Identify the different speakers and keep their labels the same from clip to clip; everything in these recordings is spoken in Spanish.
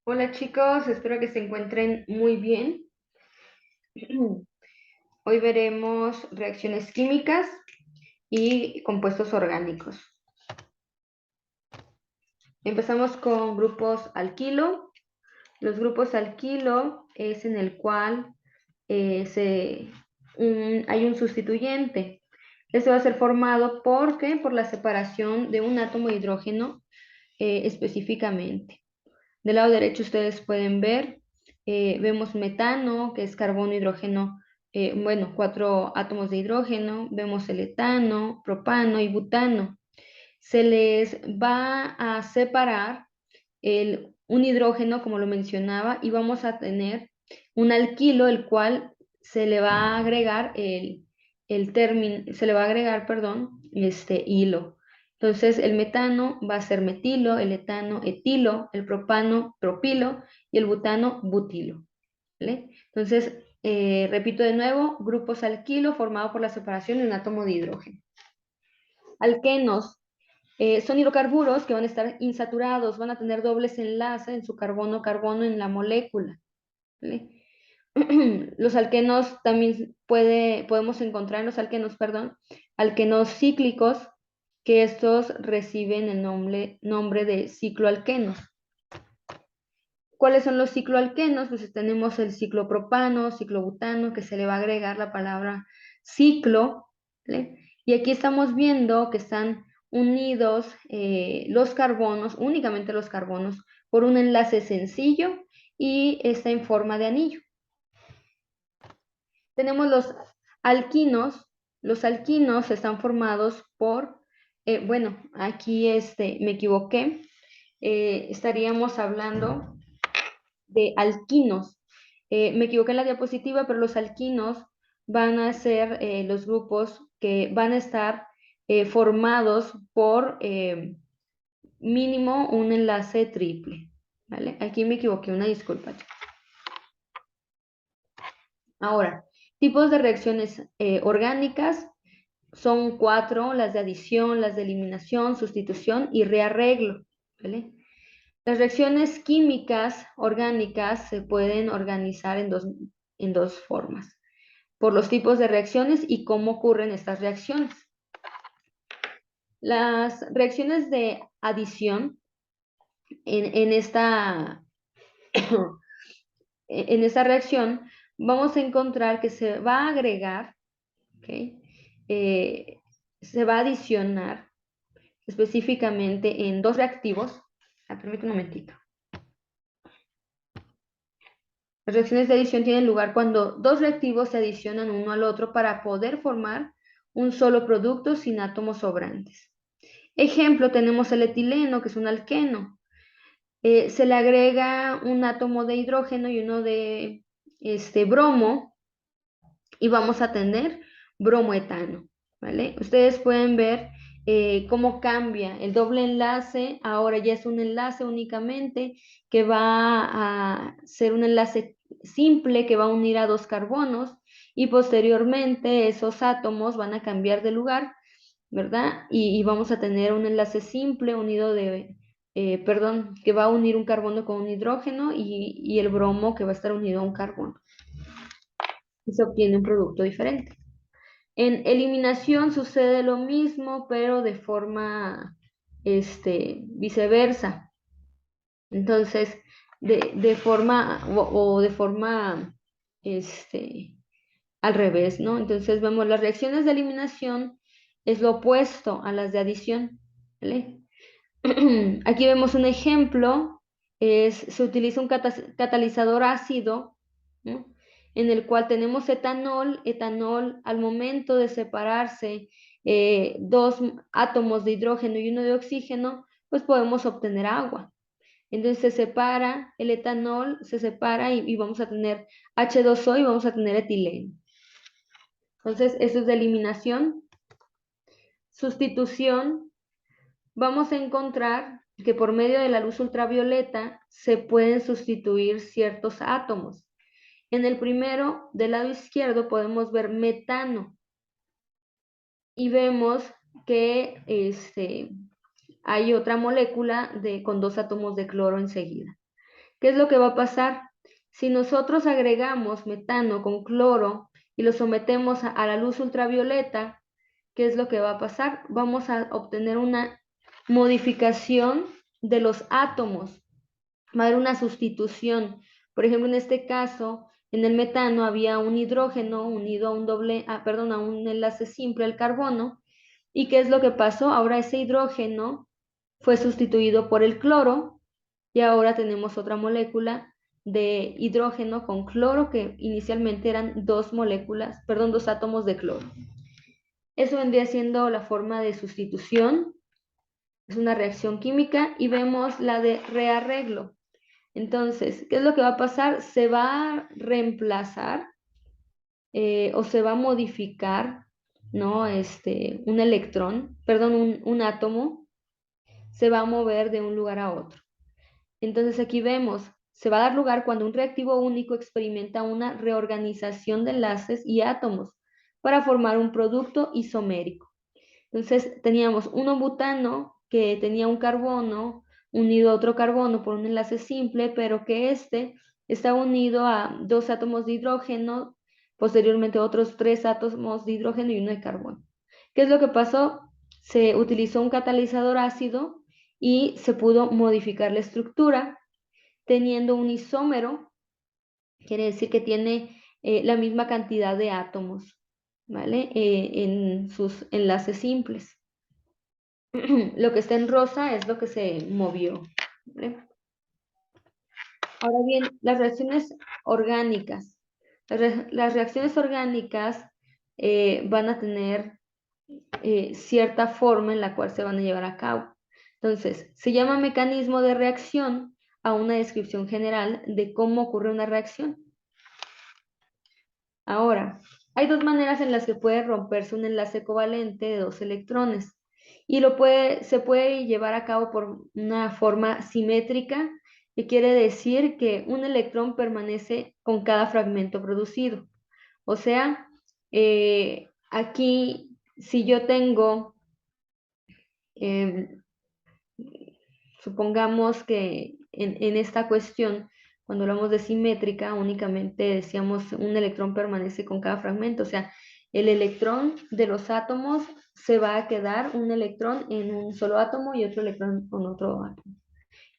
Speaker 1: Hola chicos, espero que se encuentren muy bien. Hoy veremos reacciones químicas y compuestos orgánicos. Empezamos con grupos alquilo. Los grupos alquilo es en el cual hay un sustituyente. Este va a ser formado por la separación de un átomo de hidrógeno específicamente. Del lado derecho ustedes pueden ver, vemos metano, que es carbono, hidrógeno, bueno, cuatro átomos de hidrógeno, vemos el etano, propano y butano. Se les va a separar un hidrógeno, como lo mencionaba, y vamos a tener un alquilo, el cual se le va a agregar el término, se le va a agregar, perdón, este hilo. Entonces, el metano va a ser metilo, el etano etilo, el propano propilo y el butano butilo. ¿Vale? Entonces, repito de nuevo, grupos alquilo formado por la separación de un átomo de hidrógeno. Alquenos son hidrocarburos que van a estar insaturados, van a tener dobles enlaces en su carbono-carbono en la molécula. ¿Vale? Los alquenos también podemos encontrar en los alquenos, perdón, alquenos cíclicos, que estos reciben el nombre de cicloalquenos. ¿Cuáles son los cicloalquenos? Pues tenemos el ciclopropano, ciclobutano, que se le va a agregar la palabra ciclo, ¿vale? Y aquí estamos viendo que están unidos los carbonos, únicamente los carbonos, por un enlace sencillo y está en forma de anillo. Tenemos los alquinos. Los alquinos están formados por, bueno, aquí me equivoqué, estaríamos hablando de alquinos. Me equivoqué en la diapositiva, pero los alquinos van a ser los grupos que van a estar formados por mínimo un enlace triple. ¿Vale? Aquí me equivoqué, una disculpa. Ahora, tipos de reacciones orgánicas son cuatro: las de adición, las de eliminación, sustitución y rearreglo. ¿Vale? Las reacciones químicas orgánicas se pueden organizar en dos formas, por los tipos de reacciones y cómo ocurren estas reacciones. Las reacciones de adición en esta, en esta reacción vamos a encontrar que se va a agregar, ¿okay? Se va a adicionar específicamente en dos reactivos. Permítame un momentito. Las reacciones de adición tienen lugar cuando dos reactivos se adicionan uno al otro para poder formar un solo producto sin átomos sobrantes. Ejemplo, tenemos el etileno, que es un alqueno. Se le agrega un átomo de hidrógeno y uno de bromo y vamos a tener bromoetano. ¿Vale? Ustedes pueden ver cómo cambia el doble enlace, ahora ya es un enlace únicamente que va a ser un enlace simple que va a unir a dos carbonos y posteriormente esos átomos van a cambiar de lugar, ¿verdad? Y vamos a tener un enlace simple unido perdón, que va a unir un carbono con un hidrógeno y el bromo que va a estar unido a un carbono. Y se obtiene un producto diferente. En eliminación sucede lo mismo, pero de forma viceversa. Entonces, de forma o de forma al revés, ¿no? Entonces vemos las reacciones de eliminación es lo opuesto a las de adición, ¿vale? Aquí vemos un ejemplo, se utiliza un catalizador ácido, ¿no? En el cual tenemos etanol al momento de separarse dos átomos de hidrógeno y uno de oxígeno, pues podemos obtener agua. Entonces se separa el etanol, se separa y vamos a tener H2O y vamos a tener etileno. Entonces, esto es de eliminación. Sustitución, vamos a encontrar que por medio de la luz ultravioleta se pueden sustituir ciertos átomos. En el primero, del lado izquierdo, podemos ver metano y vemos que hay otra molécula con dos átomos de cloro enseguida. ¿Qué es lo que va a pasar? Si nosotros agregamos metano con cloro y lo sometemos a la luz ultravioleta, ¿qué es lo que va a pasar? Vamos a obtener una modificación de los átomos. Va a haber una sustitución. Por ejemplo, en este caso, en el metano había un hidrógeno unido a un a un enlace simple, el carbono. ¿Y qué es lo que pasó? Ahora ese hidrógeno fue sustituido por el cloro y ahora tenemos otra molécula de hidrógeno con cloro que inicialmente eran dos moléculas, perdón, dos átomos de cloro. Eso vendría siendo la forma de sustitución, es una reacción química y vemos la de rearreglo. Entonces, ¿qué es lo que va a pasar? Se va a reemplazar o se va a modificar, ¿no? Un electrón, perdón, un átomo, se va a mover de un lugar a otro. Entonces aquí vemos, se va a dar lugar cuando un reactivo único experimenta una reorganización de enlaces y átomos para formar un producto isomérico. Entonces teníamos un butano que tenía un carbono unido a otro carbono por un enlace simple, pero que está unido a dos átomos de hidrógeno, posteriormente otros tres átomos de hidrógeno y uno de carbono. ¿Qué es lo que pasó? Se utilizó un catalizador ácido y se pudo modificar la estructura teniendo un isómero, quiere decir que tiene la misma cantidad de átomos, ¿vale? En sus enlaces simples. Lo que está en rosa es lo que se movió, ¿vale? Ahora bien, las reacciones orgánicas. Las reacciones orgánicas van a tener cierta forma en la cual se van a llevar a cabo. Entonces, se llama mecanismo de reacción a una descripción general de cómo ocurre una reacción. Ahora, hay dos maneras en las que puede romperse un enlace covalente de dos electrones y se puede llevar a cabo por una forma simétrica, que quiere decir que un electrón permanece con cada fragmento producido. O sea, aquí si yo tengo, eh, supongamos que en esta cuestión, cuando hablamos de simétrica, únicamente decíamos un electrón permanece con cada fragmento, o sea, el electrón de los átomos se va a quedar un electrón en un solo átomo y otro electrón con otro átomo.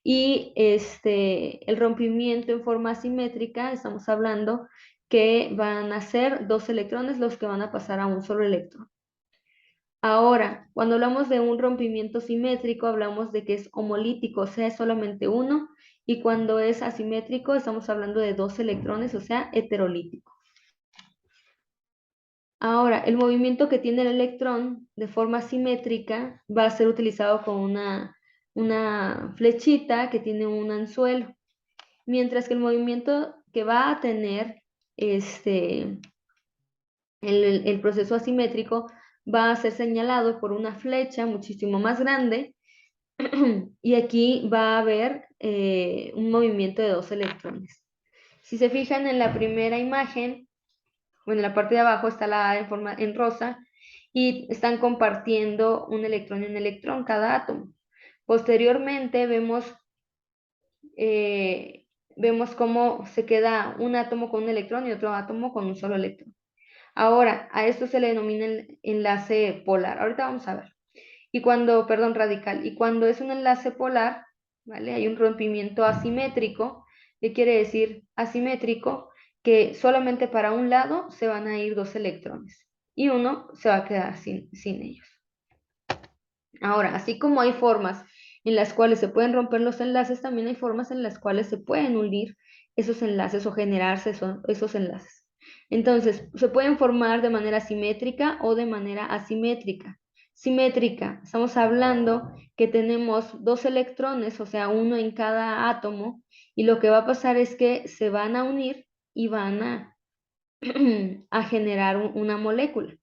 Speaker 1: Y el rompimiento en forma simétrica, estamos hablando que van a ser dos electrones los que van a pasar a un solo electrón. Ahora, cuando hablamos de un rompimiento simétrico, hablamos de que es homolítico, o sea, es solamente uno, y cuando es asimétrico, estamos hablando de dos electrones, o sea, heterolítico. Ahora, el movimiento que tiene el electrón de forma simétrica va a ser utilizado con una flechita que tiene un anzuelo, mientras que el movimiento que va a tener el proceso asimétrico va a ser señalado por una flecha muchísimo más grande y aquí va a haber un movimiento de dos electrones. Si se fijan en la primera imagen, bueno, en la parte de abajo está la A en rosa y están compartiendo un electrón y un electrón cada átomo. Posteriormente vemos cómo se queda un átomo con un electrón y otro átomo con un solo electrón. Ahora, a esto se le denomina el enlace polar. Ahorita vamos a ver. Perdón, radical. Y cuando es un enlace polar, ¿vale? Hay un rompimiento asimétrico. ¿Qué quiere decir asimétrico? Que solamente para un lado se van a ir dos electrones y uno se va a quedar sin ellos. Ahora, así como hay formas en las cuales se pueden romper los enlaces, también hay formas en las cuales se pueden unir esos enlaces o generarse esos enlaces. Entonces, se pueden formar de manera simétrica o de manera asimétrica. Simétrica, estamos hablando que tenemos dos electrones, o sea, uno en cada átomo, y lo que va a pasar es que se van a unir y van a generar una molécula.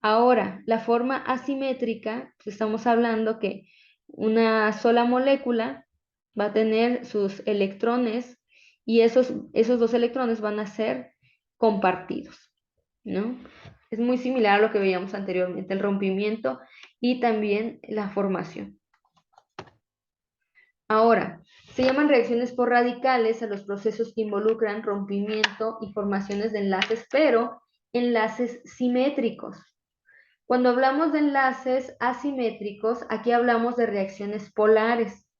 Speaker 1: Ahora, la forma asimétrica, pues estamos hablando que una sola molécula va a tener sus electrones y esos dos electrones van a ser compartidos, ¿no? Es muy similar a lo que veíamos anteriormente, el rompimiento y también la formación. Ahora, Se llaman reacciones por radicales a los procesos que involucran rompimiento y formaciones de enlaces, pero enlaces simétricos. Cuando hablamos de enlaces asimétricos, aquí hablamos de reacciones polares,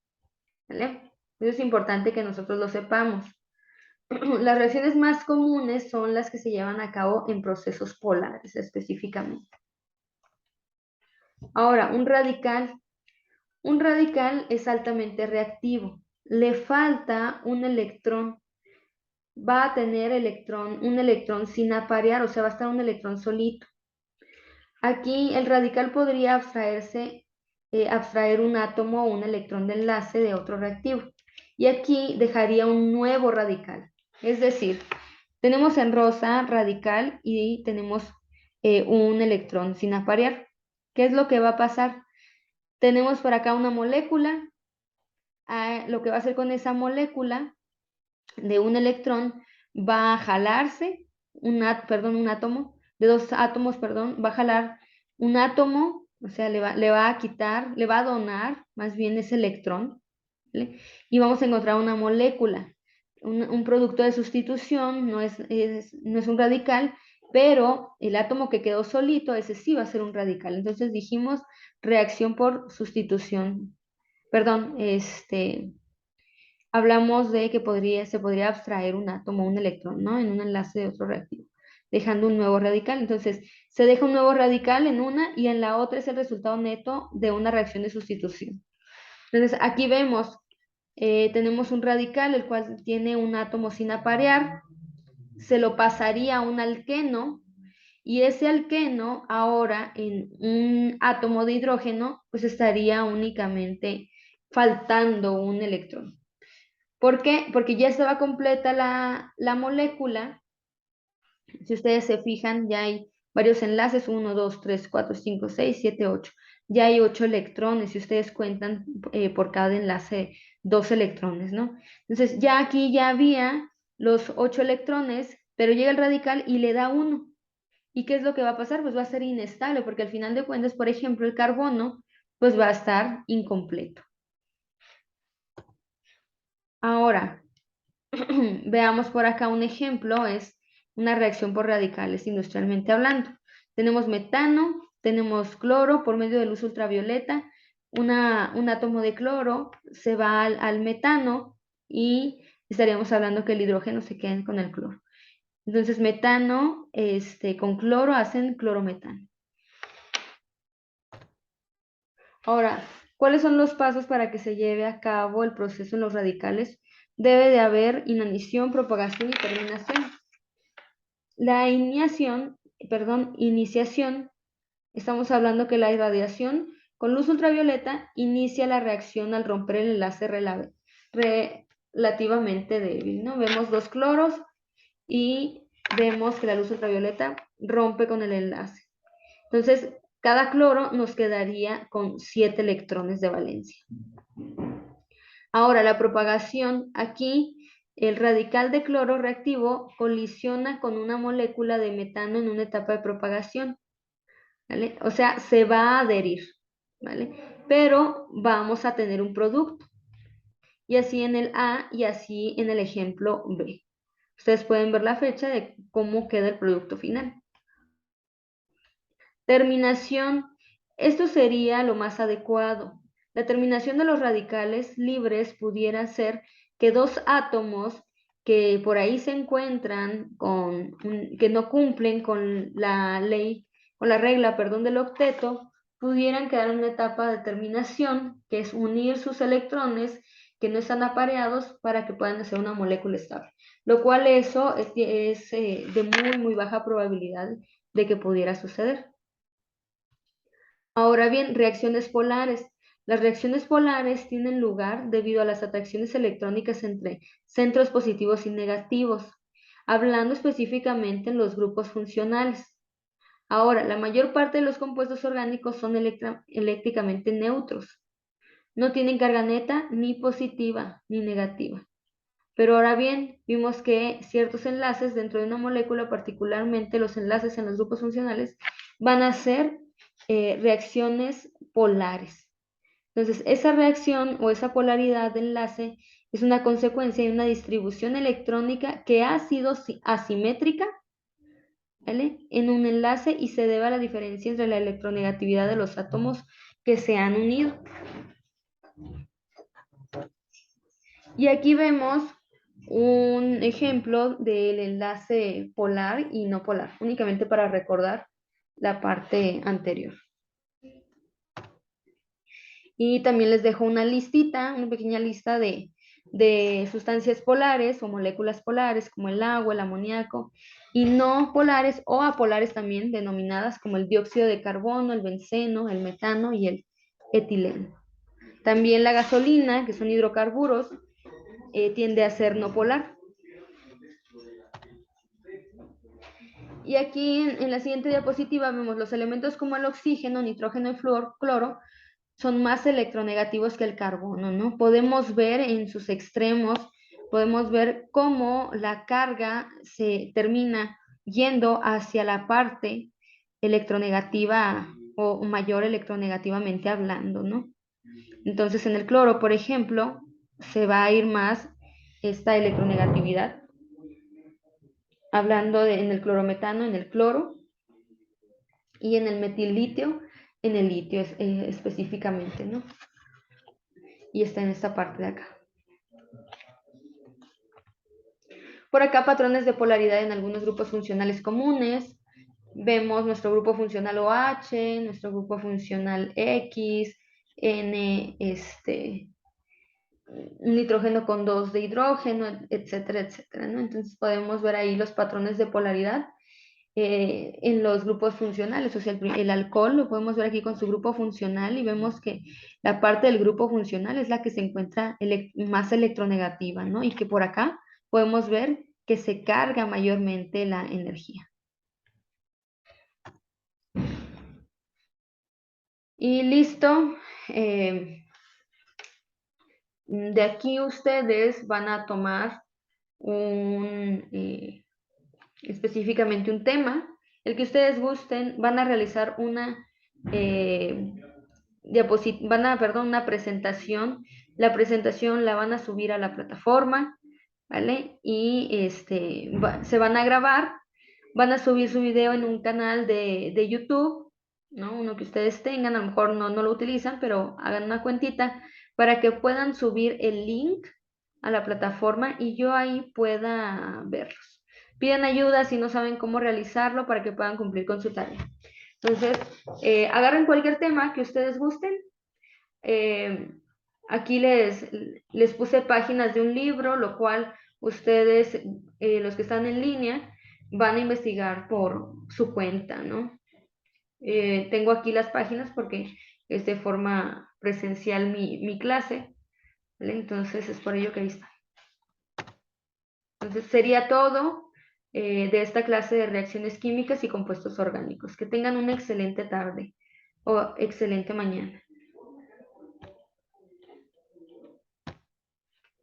Speaker 1: ¿vale? Eso es importante que nosotros lo sepamos. Las reacciones más comunes son las que se llevan a cabo en procesos polares específicamente. Ahora, un radical. Un radical es altamente reactivo. Le falta un electrón. Va a tener un electrón sin aparear, o sea, va a estar un electrón solito. Aquí el radical podría abstraer un átomo o un electrón de enlace de otro reactivo. Y aquí dejaría un nuevo radical. Es decir, tenemos en rosa radical y tenemos un electrón sin aparear. ¿Qué es lo que va a pasar? Tenemos por acá una molécula. Lo que va a hacer con esa molécula de un electrón va a jalarse un átomo, de dos átomos, perdón, va a jalar un átomo, o sea, le va a quitar, le va a donar más bien ese electrón, ¿vale? Y vamos a encontrar una molécula, un producto de sustitución, no es un radical, pero el átomo que quedó solito, ese sí va a ser un radical. Entonces dijimos reacción por sustitución, perdón, hablamos de que se podría abstraer un átomo, un electrón, ¿no? En un enlace de otro reactivo, dejando un nuevo radical. Entonces, se deja un nuevo radical en una y en la otra es el resultado neto de una reacción de sustitución. Entonces, aquí vemos, tenemos un radical, el cual tiene un átomo sin aparear, se lo pasaría a un alqueno, y ese alqueno ahora en un átomo de hidrógeno, pues estaría únicamente faltando un electrón. ¿Por qué? Porque ya estaba completa la molécula. Si ustedes se fijan, ya hay varios enlaces, 1, 2, 3, 4, 5, 6, 7, 8. Ya hay 8 electrones, si ustedes cuentan por cada enlace 2 electrones, ¿no? Entonces, ya aquí ya había los 8 electrones, pero llega el radical y le da 1. ¿Y qué es lo que va a pasar? Pues va a ser inestable, porque al final de cuentas, por ejemplo, el carbono, pues va a estar incompleto. Ahora, veamos por acá un ejemplo, es una reacción por radicales industrialmente hablando. Tenemos metano, tenemos cloro por medio de luz ultravioleta, un átomo de cloro se va al metano y estaríamos hablando que el hidrógeno se queda con el cloro. Entonces metano con cloro hacen clorometano. Ahora, ¿cuáles son los pasos para que se lleve a cabo el proceso en los radicales? Debe de haber inanición, propagación y terminación. La iniciación, estamos hablando que la irradiación con luz ultravioleta inicia la reacción al romper el enlace relativamente débil, ¿no? Vemos dos cloros y vemos que la luz ultravioleta rompe con el enlace. Entonces, cada cloro nos quedaría con 7 electrones de valencia. Ahora, la propagación, aquí el radical de cloro reactivo colisiona con una molécula de metano en una etapa de propagación, ¿vale? O sea, se va a adherir, ¿vale? Pero vamos a tener un producto. Y así en el A y así en el ejemplo B. Ustedes pueden ver la fecha de cómo queda el producto final. Terminación. Esto sería lo más adecuado. La terminación de los radicales libres pudiera ser que dos átomos que por ahí se encuentran que no cumplen con la ley, con la regla, perdón, del octeto, pudieran quedar en una etapa de terminación, que es unir sus electrones que no están apareados para que puedan hacer una molécula estable. Lo cual eso es de muy, muy baja probabilidad de que pudiera suceder. Ahora bien, reacciones polares. Las reacciones polares tienen lugar debido a las atracciones electrónicas entre centros positivos y negativos, hablando específicamente en los grupos funcionales. Ahora, la mayor parte de los compuestos orgánicos son eléctricamente neutros. No tienen carga neta ni positiva ni negativa. Pero ahora bien, vimos que ciertos enlaces dentro de una molécula, particularmente los enlaces en los grupos funcionales, van a ser reacciones polares. Entonces, esa reacción o esa polaridad de enlace Es una consecuencia de una distribución electrónica que ha sido asimétrica, ¿vale?, en un enlace y se debe a la diferencia entre la electronegatividad de los átomos que se han unido. Y aquí vemos un ejemplo del enlace polar y no polar, únicamente para recordar la parte anterior. Y también les dejo una listita, una pequeña lista de sustancias polares o moléculas polares como el agua, el amoníaco, y no polares o apolares también denominadas como el dióxido de carbono, el benceno, el metano y el etileno. También la gasolina, que son hidrocarburos, tiende a ser no polar. Y aquí en la siguiente diapositiva vemos los elementos como el oxígeno, nitrógeno y cloro son más electronegativos que el carbono, ¿no? Podemos ver en sus extremos, podemos ver cómo la carga se termina yendo hacia la parte electronegativa o mayor electronegativamente hablando, ¿no? Entonces en el cloro, por ejemplo, se va a ir más esta electronegatividad, hablando en el clorometano, en el cloro, y en el metilitio, en el litio específicamente, ¿no? Y está en esta parte de acá. Por acá, patrones de polaridad en algunos grupos funcionales comunes. Vemos nuestro grupo funcional OH, nuestro grupo funcional X, N, nitrógeno con 2 de hidrógeno, etcétera, etcétera, ¿no? Entonces podemos ver ahí los patrones de polaridad en los grupos funcionales. O sea, el alcohol lo podemos ver aquí con su grupo funcional y vemos que la parte del grupo funcional es la que se encuentra más electronegativa, ¿no? Y que por acá podemos ver que se carga mayormente la energía. Y listo. De aquí ustedes van a tomar específicamente un tema, el que ustedes gusten, van a realizar una una presentación. La presentación la van a subir a la plataforma, ¿vale? Y se van a grabar, van a subir su video en un canal de YouTube, ¿no? Uno que ustedes tengan, a lo mejor no lo utilizan, pero hagan una cuentita para que puedan subir el link a la plataforma y yo ahí pueda verlos. Piden ayuda si no saben cómo realizarlo para que puedan cumplir con su tarea. Entonces, agarren cualquier tema que ustedes gusten. Aquí les puse páginas de un libro, lo cual ustedes, los que están en línea, van a investigar por su cuenta, ¿no? Tengo aquí las páginas porque es de forma presencial mi clase, ¿vale? Entonces es por ello que ahí está. Entonces sería todo de esta clase de reacciones químicas y compuestos orgánicos. Que tengan una excelente tarde o excelente mañana.